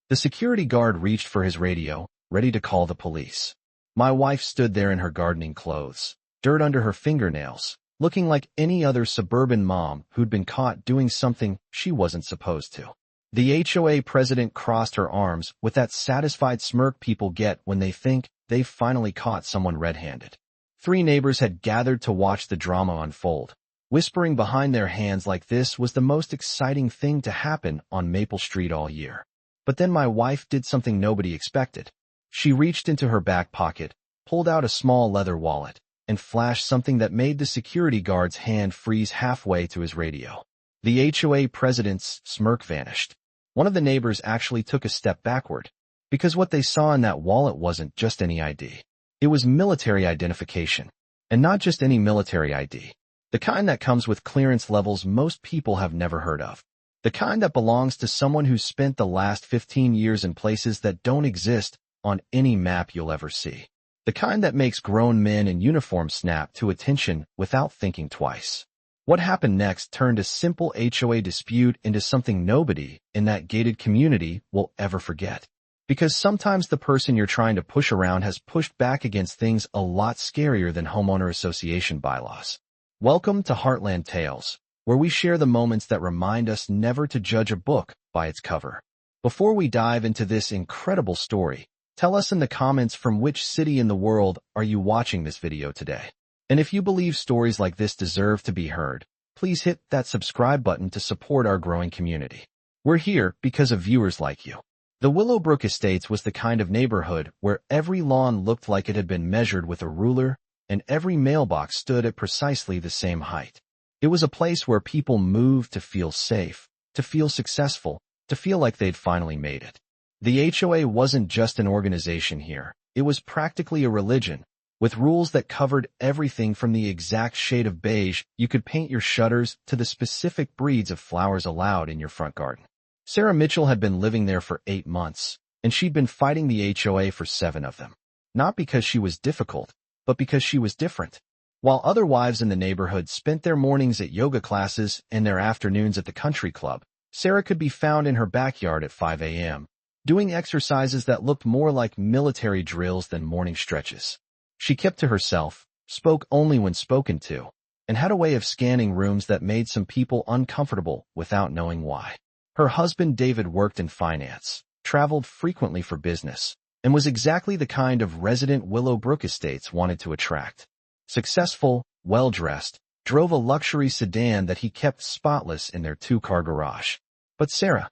The security guard reached for his radio, ready to call the police. My wife stood there in her gardening clothes, dirt under her fingernails, looking like any other suburban mom who'd been caught doing something she wasn't supposed to. The HOA president crossed her arms with that satisfied smirk people get when they think they've finally caught someone red-handed. 3 neighbors had gathered to watch the drama unfold, whispering behind their hands like this was the most exciting thing to happen on Maple Street all year. But then my wife did something nobody expected. She reached into her back pocket, pulled out a small leather wallet, and flashed something that made the security guard's hand freeze halfway to his radio. The HOA president's smirk vanished. One of the neighbors actually took a step backward, because what they saw in that wallet wasn't just any ID. It was military identification. And not just any military ID. The kind that comes with clearance levels most people have never heard of. The kind that belongs to someone who's spent the last 15 years in places that don't exist on any map you'll ever see. The kind that makes grown men in uniform snap to attention without thinking twice. What happened next turned a simple HOA dispute into something nobody in that gated community will ever forget. Because sometimes the person you're trying to push around has pushed back against things a lot scarier than homeowner association bylaws. Welcome to Heartland Tales, where we share the moments that remind us never to judge a book by its cover. Before we dive into this incredible story, tell us in the comments from which city in the world are you watching this video today. And if you believe stories like this deserve to be heard, please hit that subscribe button to support our growing community. We're here because of viewers like you. The Willowbrook Estates was the kind of neighborhood where every lawn looked like it had been measured with a ruler, and every mailbox stood at precisely the same height. It was a place where people moved to feel safe, to feel successful, to feel like they'd finally made it. The HOA wasn't just an organization here, it was practically a religion, with rules that covered everything from the exact shade of beige you could paint your shutters to the specific breeds of flowers allowed in your front garden. Sarah Mitchell had been living there for 8 months, and she'd been fighting the HOA for 7 of them. Not because she was difficult, but because she was different. While other wives in the neighborhood spent their mornings at yoga classes and their afternoons at the country club, Sarah could be found in her backyard at 5 a.m., doing exercises that looked more like military drills than morning stretches. She kept to herself, spoke only when spoken to, and had a way of scanning rooms that made some people uncomfortable without knowing why. Her husband David worked in finance, traveled frequently for business, and was exactly the kind of resident Willowbrook Estates wanted to attract. Successful, well-dressed, drove a luxury sedan that he kept spotless in their 2-car garage. But Sarah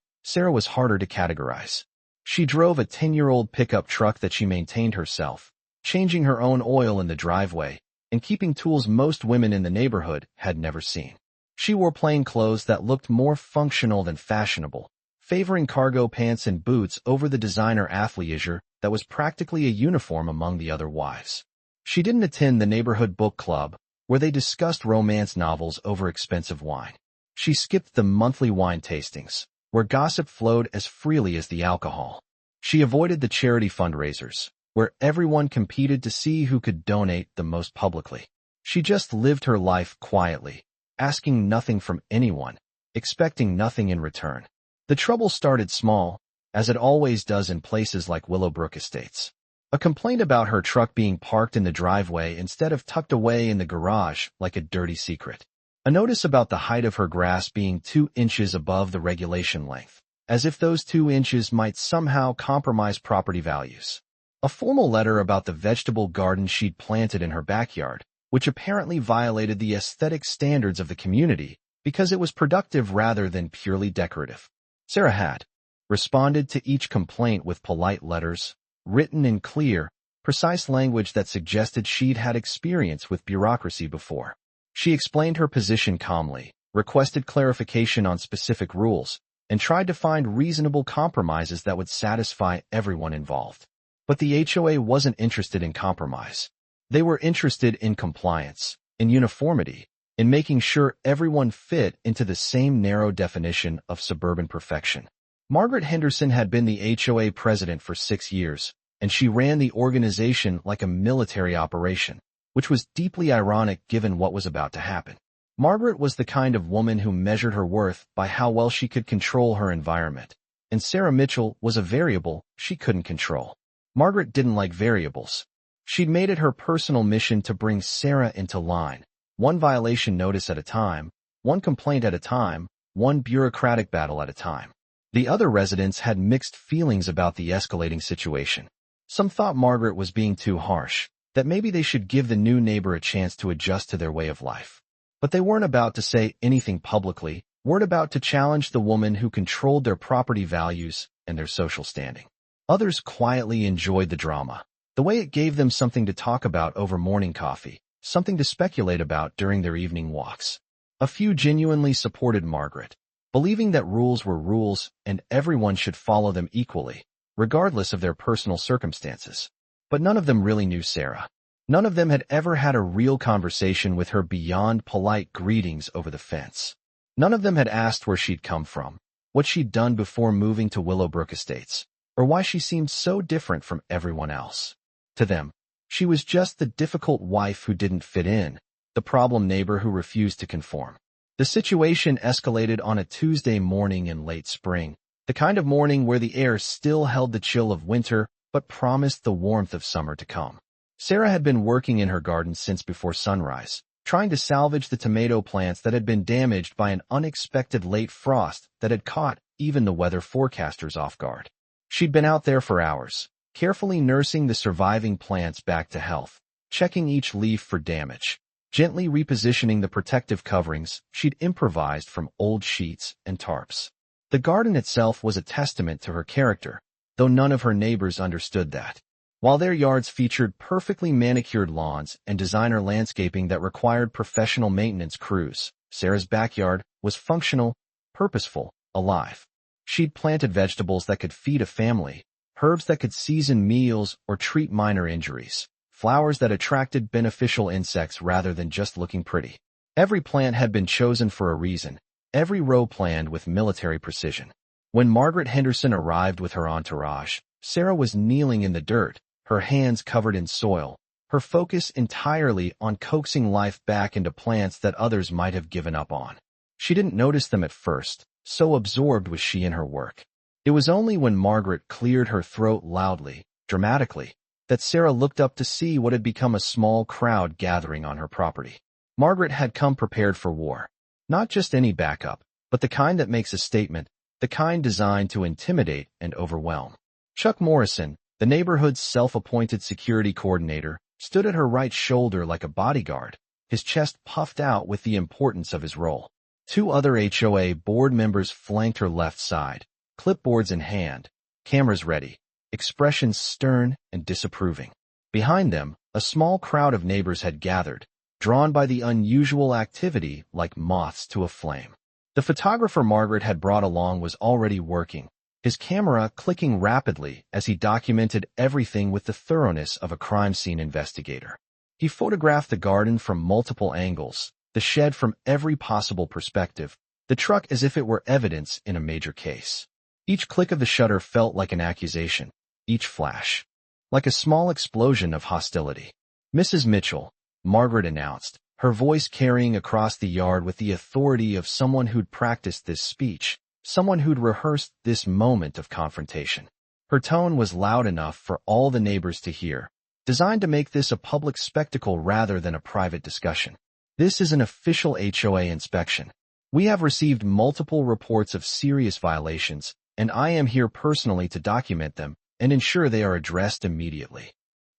was harder to categorize. She drove a 10-year-old pickup truck that she maintained herself, changing her own oil in the driveway, and keeping tools most women in the neighborhood had never seen. She wore plain clothes that looked more functional than fashionable, favoring cargo pants and boots over the designer athleisure that was practically a uniform among the other wives. She didn't attend the neighborhood book club, where they discussed romance novels over expensive wine. She skipped the monthly wine tastings, where gossip flowed as freely as the alcohol. She avoided the charity fundraisers, where everyone competed to see who could donate the most publicly. She just lived her life quietly, asking nothing from anyone, expecting nothing in return. The trouble started small, as it always does in places like Willowbrook Estates. A complaint about her truck being parked in the driveway instead of tucked away in the garage like a dirty secret. A notice about the height of her grass being 2 inches above the regulation length, as if those 2 inches might somehow compromise property values. A formal letter about the vegetable garden she'd planted in her backyard, which apparently violated the aesthetic standards of the community because it was productive rather than purely decorative. Sarah had responded to each complaint with polite letters, written in clear, precise language that suggested she'd had experience with bureaucracy before. She explained her position calmly, requested clarification on specific rules, and tried to find reasonable compromises that would satisfy everyone involved. But the HOA wasn't interested in compromise. They were interested in compliance, in uniformity, in making sure everyone fit into the same narrow definition of suburban perfection. Margaret Henderson had been the HOA president for 6 years, and she ran the organization like a military operation, which was deeply ironic given what was about to happen. Margaret was the kind of woman who measured her worth by how well she could control her environment, and Sarah Mitchell was a variable she couldn't control. Margaret didn't like variables. She'd made it her personal mission to bring Sarah into line, one violation notice at a time, one complaint at a time, one bureaucratic battle at a time. The other residents had mixed feelings about the escalating situation. Some thought Margaret was being too harsh, that maybe they should give the new neighbor a chance to adjust to their way of life. But they weren't about to say anything publicly, weren't about to challenge the woman who controlled their property values and their social standing. Others quietly enjoyed the drama, the way it gave them something to talk about over morning coffee, something to speculate about during their evening walks. A few genuinely supported Margaret, believing that rules were rules and everyone should follow them equally, regardless of their personal circumstances. But none of them really knew Sarah. None of them had ever had a real conversation with her beyond polite greetings over the fence. None of them had asked where she'd come from, what she'd done before moving to Willowbrook Estates, or why she seemed so different from everyone else. To them, she was just the difficult wife who didn't fit in, the problem neighbor who refused to conform. The situation escalated on a Tuesday morning in late spring, the kind of morning where the air still held the chill of winter but promised the warmth of summer to come. Sarah had been working in her garden since before sunrise, trying to salvage the tomato plants that had been damaged by an unexpected late frost that had caught even the weather forecasters off guard. She'd been out there for hours, carefully nursing the surviving plants back to health, checking each leaf for damage, gently repositioning the protective coverings she'd improvised from old sheets and tarps. The garden itself was a testament to her character, though none of her neighbors understood that. While their yards featured perfectly manicured lawns and designer landscaping that required professional maintenance crews, Sarah's backyard was functional, purposeful, alive. She'd planted vegetables that could feed a family, herbs that could season meals or treat minor injuries, flowers that attracted beneficial insects rather than just looking pretty. Every plant had been chosen for a reason, every row planned with military precision. When Margaret Henderson arrived with her entourage, Sarah was kneeling in the dirt, her hands covered in soil, her focus entirely on coaxing life back into plants that others might have given up on. She didn't notice them at first, so absorbed was she in her work. It was only when Margaret cleared her throat loudly, dramatically, that Sarah looked up to see what had become a small crowd gathering on her property. Margaret had come prepared for war. Not just any backup, but the kind that makes a statement, the kind designed to intimidate and overwhelm. Chuck Morrison, the neighborhood's self-appointed security coordinator, stood at her right shoulder like a bodyguard, his chest puffed out with the importance of his role. Two other HOA board members flanked her left side, clipboards in hand, cameras ready, expressions stern and disapproving. Behind them, a small crowd of neighbors had gathered, drawn by the unusual activity like moths to a flame. The photographer Margaret had brought along was already working, his camera clicking rapidly as he documented everything with the thoroughness of a crime scene investigator. He photographed the garden from multiple angles, the shed from every possible perspective, the truck as if it were evidence in a major case. Each click of the shutter felt like an accusation, each flash, like a small explosion of hostility. "Mrs. Mitchell," Margaret announced, her voice carrying across the yard with the authority of someone who'd practiced this speech, someone who'd rehearsed this moment of confrontation. Her tone was loud enough for all the neighbors to hear, designed to make this a public spectacle rather than a private discussion. "This is an official HOA inspection. We have received multiple reports of serious violations, and I am here personally to document them and ensure they are addressed immediately."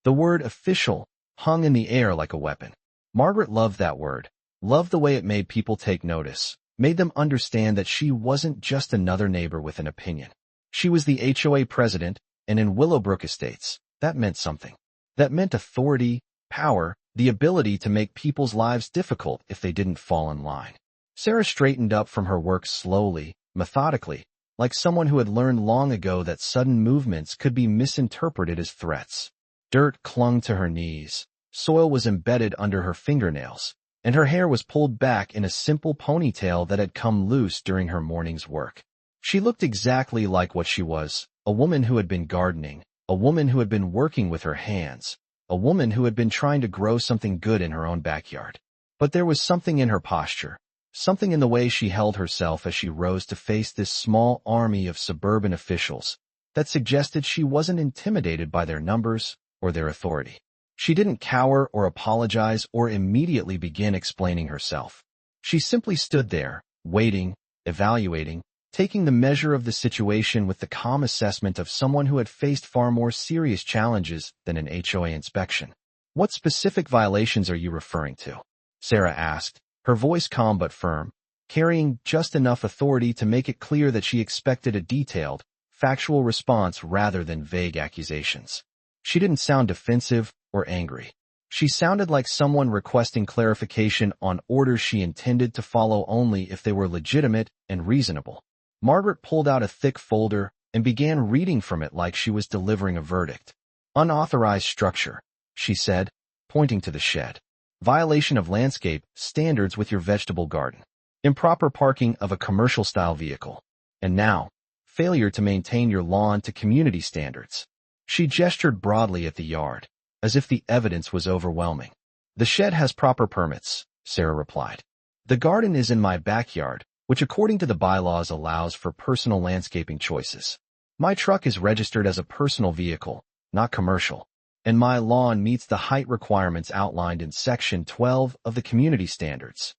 The word official hung in the air like a weapon. Margaret loved that word, loved the way it made people take notice, made them understand that she wasn't just another neighbor with an opinion. She was the HOA president, and in Willowbrook Estates, that meant something. That meant authority, power, the ability to make people's lives difficult if they didn't fall in line. Sarah straightened up from her work slowly, methodically, like someone who had learned long ago that sudden movements could be misinterpreted as threats. Dirt clung to her knees, soil was embedded under her fingernails, and her hair was pulled back in a simple ponytail that had come loose during her morning's work. She looked exactly like what she was, a woman who had been gardening, a woman who had been working with her hands, a woman who had been trying to grow something good in her own backyard. But there was something in her posture, something in the way she held herself as she rose to face this small army of suburban officials that suggested she wasn't intimidated by their numbers or their authority. She didn't cower or apologize or immediately begin explaining herself. She simply stood there, waiting, evaluating, taking the measure of the situation with the calm assessment of someone who had faced far more serious challenges than an HOA inspection. "What specific violations are you referring to?" Sarah asked, her voice calm but firm, carrying just enough authority to make it clear that she expected a detailed, factual response rather than vague accusations. She didn't sound defensive or angry. She sounded like someone requesting clarification on orders she intended to follow only if they were legitimate and reasonable. Margaret pulled out a thick folder and began reading from it like she was delivering a verdict. "Unauthorized structure," she said, pointing to the shed. "Violation of landscape standards with your vegetable garden. Improper parking of a commercial-style vehicle. And now, failure to maintain your lawn to community standards." She gestured broadly at the yard, as if the evidence was overwhelming. "The shed has proper permits," Sarah replied. "The garden is in my backyard, which according to the bylaws allows for personal landscaping choices. My truck is registered as a personal vehicle, not commercial, and my lawn meets the height requirements outlined in Section 12 of the Community Standards."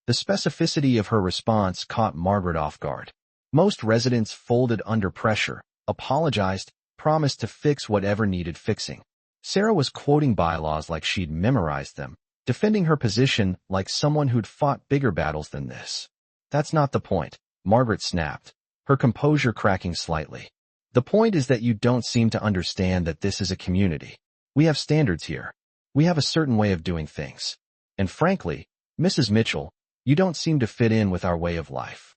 The specificity of her response caught Margaret off guard. Most residents folded under pressure, apologized, promised to fix whatever needed fixing. Sarah was quoting bylaws like she'd memorized them, defending her position like someone who'd fought bigger battles than this. "That's not the point," Margaret snapped, her composure cracking slightly. "The point is that you don't seem to understand that this is a community. We have standards here. We have a certain way of doing things. And frankly, Mrs. Mitchell, you don't seem to fit in with our way of life."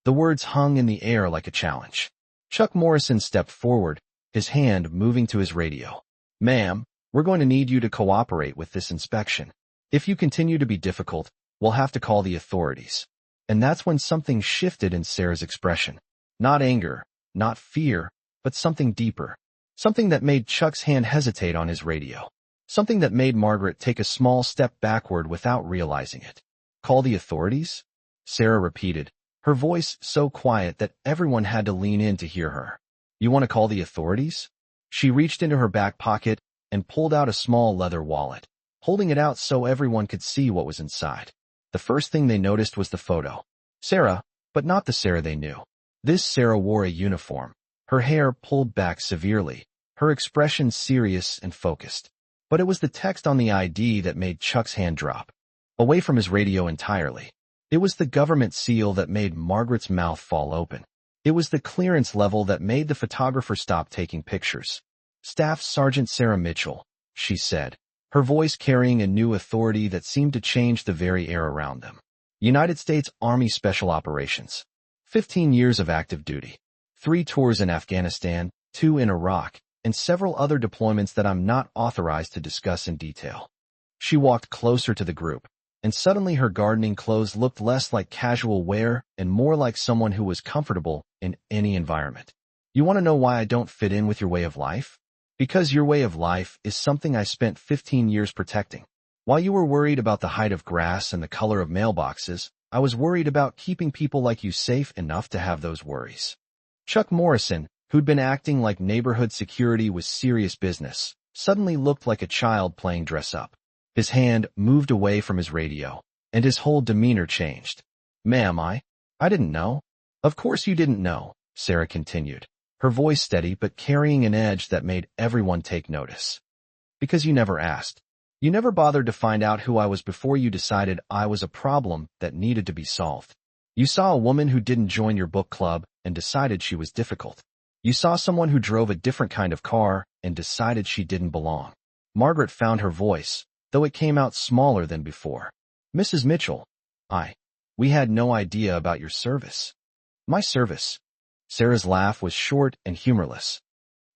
The words hung in the air like a challenge. Chuck Morrison stepped forward, his hand moving to his radio. "Ma'am, we're going to need you to cooperate with this inspection. If you continue to be difficult, we'll have to call the authorities." And that's when something shifted in Sarah's expression. Not anger, not fear, but something deeper. Something that made Chuck's hand hesitate on his radio. Something that made Margaret take a small step backward without realizing it. "Call the authorities?" Sarah repeated, her voice so quiet that everyone had to lean in to hear her. "You want to call the authorities?" She reached into her back pocket and pulled out a small leather wallet, holding it out so everyone could see what was inside. The first thing they noticed was the photo. Sarah, but not the Sarah they knew. This Sarah wore a uniform, her hair pulled back severely, her expression serious and focused. But it was the text on the ID that made Chuck's hand drop, away from his radio entirely. It was the government seal that made Margaret's mouth fall open. It was the clearance level that made the photographer stop taking pictures. "Staff Sergeant Sarah Mitchell," she said, her voice carrying a new authority that seemed to change the very air around them. "United States Army Special Operations. 15 years of active duty. 3 tours in Afghanistan, 2 in Iraq, and several other deployments that I'm not authorized to discuss in detail." She walked closer to the group, and suddenly her gardening clothes looked less like casual wear and more like someone who was comfortable in any environment. "You want to know why I don't fit in with your way of life? Because your way of life is something I spent 15 years protecting. While you were worried about the height of grass and the color of mailboxes, I was worried about keeping people like you safe enough to have those worries." Chuck Morrison, who'd been acting like neighborhood security was serious business, suddenly looked like a child playing dress-up. His hand moved away from his radio, and his whole demeanor changed. "Ma'am, I didn't know." "Of course you didn't know," Sarah continued, her voice steady but carrying an edge that made everyone take notice. "Because you never asked. You never bothered to find out who I was before you decided I was a problem that needed to be solved. You saw a woman who didn't join your book club and decided she was difficult. You saw someone who drove a different kind of car and decided she didn't belong." Margaret found her voice, though it came out smaller than before. "Mrs. Mitchell, we had no idea about your service." "My service?" Sarah's laugh was short and humorless.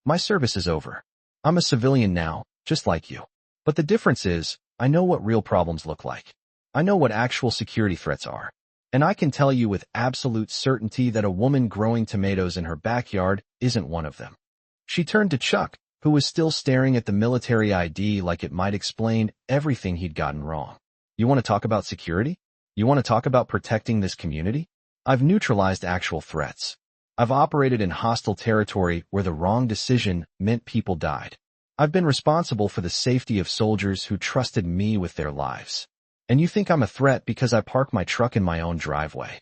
"My service is over. I'm a civilian now, just like you. But the difference is, I know what real problems look like. I know what actual security threats are. And I can tell you with absolute certainty that a woman growing tomatoes in her backyard isn't one of them." She turned to Chuck, who was still staring at the military ID like it might explain everything he'd gotten wrong. "You want to talk about security?" You want to talk about protecting this community? I've neutralized actual threats. I've operated in hostile territory where the wrong decision meant people died. I've been responsible for the safety of soldiers who trusted me with their lives. And you think I'm a threat because I park my truck in my own driveway?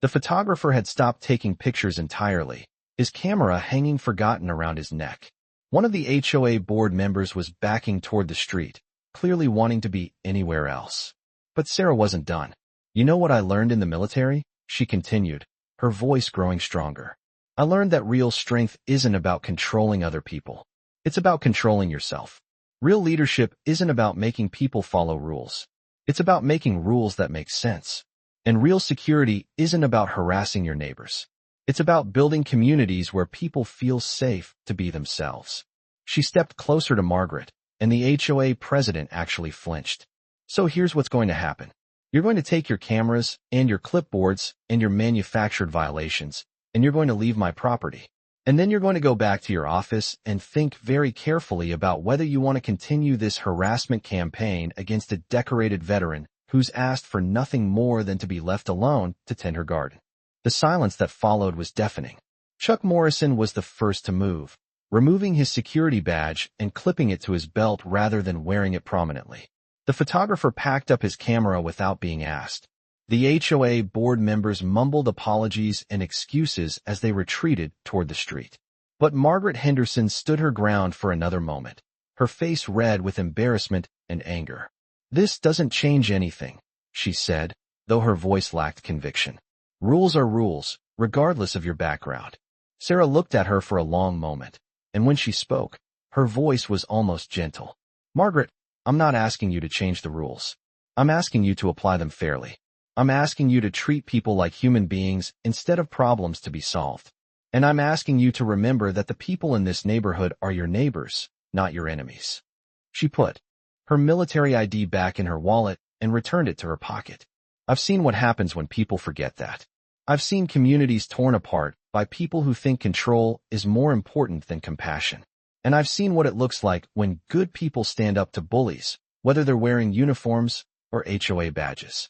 The photographer had stopped taking pictures entirely, his camera hanging forgotten around his neck. One of the HOA board members was backing toward the street, clearly wanting to be anywhere else. But Sarah wasn't done. You know what I learned in the military? She continued, her voice growing stronger. I learned that real strength isn't about controlling other people. It's about controlling yourself. Real leadership isn't about making people follow rules. It's about making rules that make sense. And real security isn't about harassing your neighbors. It's about building communities where people feel safe to be themselves. She stepped closer to Margaret, and the HOA president actually flinched. So here's what's going to happen. You're going to take your cameras and your clipboards and your manufactured violations, and you're going to leave my property. And then you're going to go back to your office and think very carefully about whether you want to continue this harassment campaign against a decorated veteran who's asked for nothing more than to be left alone to tend her garden. The silence that followed was deafening. Chuck Morrison was the first to move, removing his security badge and clipping it to his belt rather than wearing it prominently. The photographer packed up his camera without being asked. The HOA board members mumbled apologies and excuses as they retreated toward the street. But Margaret Henderson stood her ground for another moment, her face red with embarrassment and anger. This doesn't change anything, she said, though her voice lacked conviction. Rules are rules, regardless of your background. Sarah looked at her for a long moment, and when she spoke, her voice was almost gentle. Margaret, I'm not asking you to change the rules. I'm asking you to apply them fairly. I'm asking you to treat people like human beings instead of problems to be solved. And I'm asking you to remember that the people in this neighborhood are your neighbors, not your enemies. She put her military ID back in her wallet and returned it to her pocket. I've seen what happens when people forget that. I've seen communities torn apart by people who think control is more important than compassion. And I've seen what it looks like when good people stand up to bullies, whether they're wearing uniforms or HOA badges.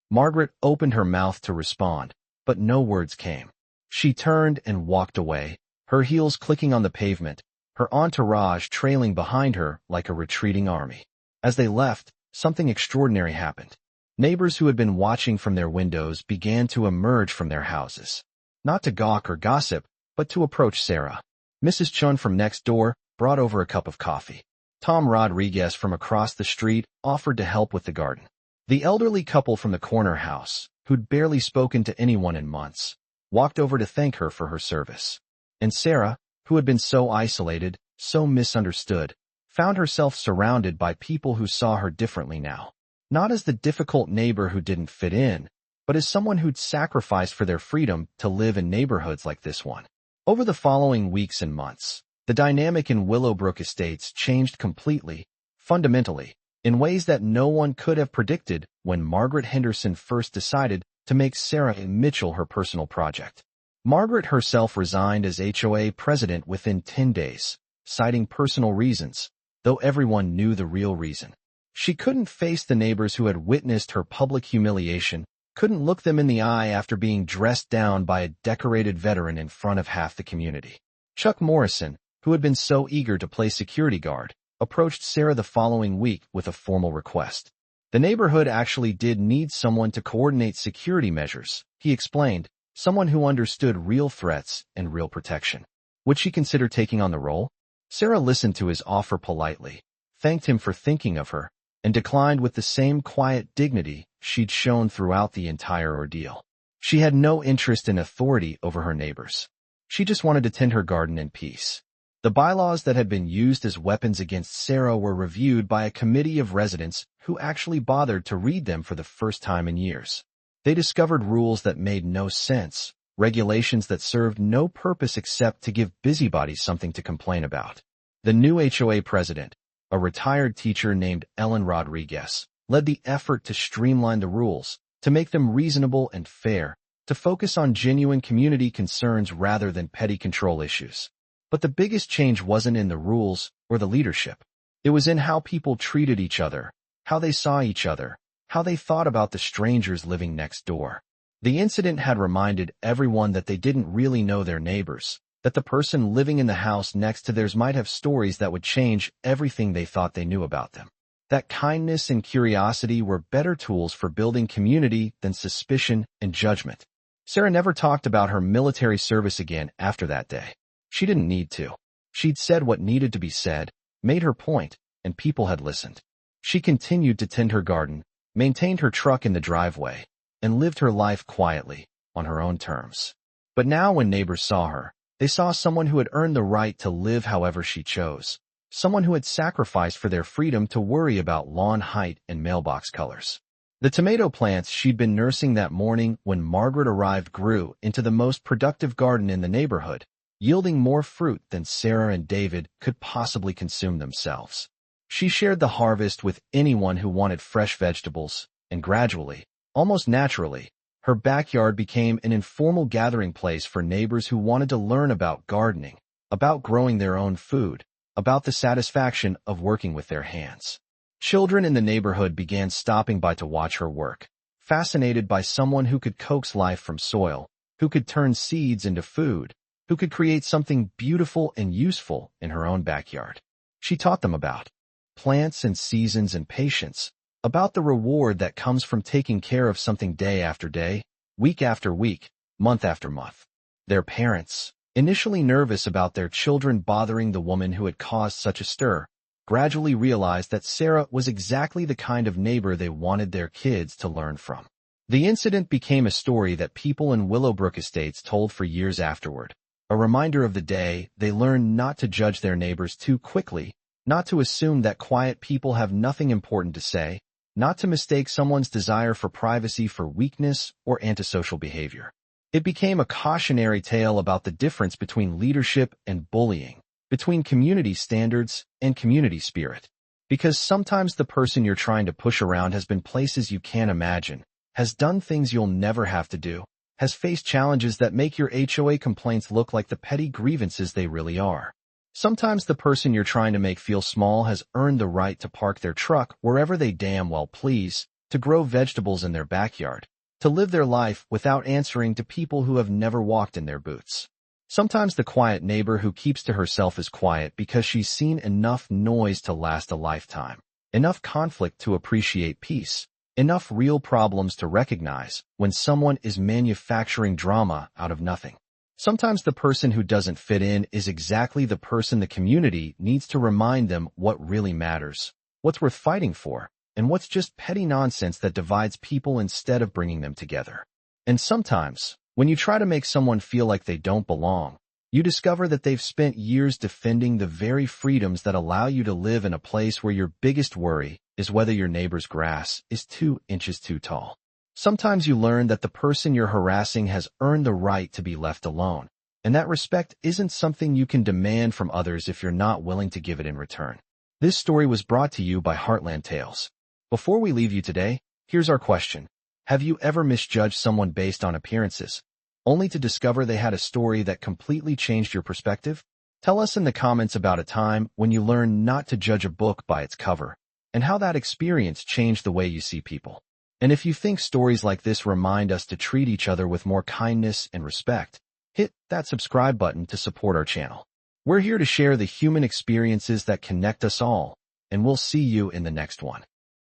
Margaret opened her mouth to respond, but no words came. She turned and walked away, her heels clicking on the pavement, her entourage trailing behind her like a retreating army. As they left, something extraordinary happened. Neighbors who had been watching from their windows began to emerge from their houses. Not to gawk or gossip, but to approach Sarah. Mrs. Chun from next door brought over a cup of coffee. Tom Rodriguez from across the street offered to help with the garden. The elderly couple from the corner house, who'd barely spoken to anyone in months, walked over to thank her for her service. And Sarah, who had been so isolated, so misunderstood, found herself surrounded by people who saw her differently now. Not as the difficult neighbor who didn't fit in, but as someone who'd sacrificed for their freedom to live in neighborhoods like this one. Over the following weeks and months, the dynamic in Willowbrook Estates changed completely, fundamentally, in ways that no one could have predicted when Margaret Henderson first decided to make Sarah Mitchell her personal project. Margaret herself resigned as HOA president within 10 days, citing personal reasons, though everyone knew the real reason. She couldn't face the neighbors who had witnessed her public humiliation, couldn't look them in the eye after being dressed down by a decorated veteran in front of half the community. Chuck Morrison, who had been so eager to play security guard, approached Sarah the following week with a formal request. The neighborhood actually did need someone to coordinate security measures, he explained, someone who understood real threats and real protection. Would she consider taking on the role? Sarah listened to his offer politely, thanked him for thinking of her, and declined with the same quiet dignity she'd shown throughout the entire ordeal. She had no interest in authority over her neighbors. She just wanted to tend her garden in peace. The bylaws that had been used as weapons against Sarah were reviewed by a committee of residents who actually bothered to read them for the first time in years. They discovered rules that made no sense, regulations that served no purpose except to give busybodies something to complain about. The new HOA president, a retired teacher named Ellen Rodriguez, led the effort to streamline the rules, to make them reasonable and fair, to focus on genuine community concerns rather than petty control issues. But the biggest change wasn't in the rules or the leadership. It was in how people treated each other, how they saw each other, how they thought about the strangers living next door. The incident had reminded everyone that they didn't really know their neighbors, that the person living in the house next to theirs might have stories that would change everything they thought they knew about them. That kindness and curiosity were better tools for building community than suspicion and judgment. Sarah never talked about her military service again after that day. She didn't need to. She'd said what needed to be said, made her point, and people had listened. She continued to tend her garden, maintained her truck in the driveway, and lived her life quietly, on her own terms. But now when neighbors saw her, they saw someone who had earned the right to live however she chose, someone who had sacrificed for their freedom to worry about lawn height and mailbox colors. The tomato plants she'd been nursing that morning when Margaret arrived grew into the most productive garden in the neighborhood, yielding more fruit than Sarah and David could possibly consume themselves. She shared the harvest with anyone who wanted fresh vegetables, and gradually, almost naturally, her backyard became an informal gathering place for neighbors who wanted to learn about gardening, about growing their own food, about the satisfaction of working with their hands. Children in the neighborhood began stopping by to watch her work, fascinated by someone who could coax life from soil, who could turn seeds into food, who could create something beautiful and useful in her own backyard. She taught them about plants and seasons and patience, about the reward that comes from taking care of something day after day, week after week, month after month. Their parents, initially nervous about their children bothering the woman who had caused such a stir, gradually realized that Sarah was exactly the kind of neighbor they wanted their kids to learn from. The incident became a story that people in Willowbrook Estates told for years afterward, a reminder of the day they learned not to judge their neighbors too quickly, not to assume that quiet people have nothing important to say, not to mistake someone's desire for privacy for weakness or antisocial behavior. It became a cautionary tale about the difference between leadership and bullying, between community standards and community spirit. Because sometimes the person you're trying to push around has been places you can't imagine, has done things you'll never have to do, has faced challenges that make your HOA complaints look like the petty grievances they really are. Sometimes the person you're trying to make feel small has earned the right to park their truck wherever they damn well please, to grow vegetables in their backyard, to live their life without answering to people who have never walked in their boots. Sometimes the quiet neighbor who keeps to herself is quiet because she's seen enough noise to last a lifetime, enough conflict to appreciate peace, enough real problems to recognize when someone is manufacturing drama out of nothing. Sometimes the person who doesn't fit in is exactly the person the community needs to remind them what really matters, what's worth fighting for, and what's just petty nonsense that divides people instead of bringing them together. And sometimes, when you try to make someone feel like they don't belong, you discover that they've spent years defending the very freedoms that allow you to live in a place where your biggest worry is whether your neighbor's grass is 2 inches too tall. Sometimes you learn that the person you're harassing has earned the right to be left alone, and that respect isn't something you can demand from others if you're not willing to give it in return. This story was brought to you by Heartland Tales. Before we leave you today, here's our question. Have you ever misjudged someone based on appearances, only to discover they had a story that completely changed your perspective? Tell us in the comments about a time when you learned not to judge a book by its cover, and how that experience changed the way you see people. And if you think stories like this remind us to treat each other with more kindness and respect, hit that subscribe button to support our channel. We're here to share the human experiences that connect us all, and we'll see you in the next one.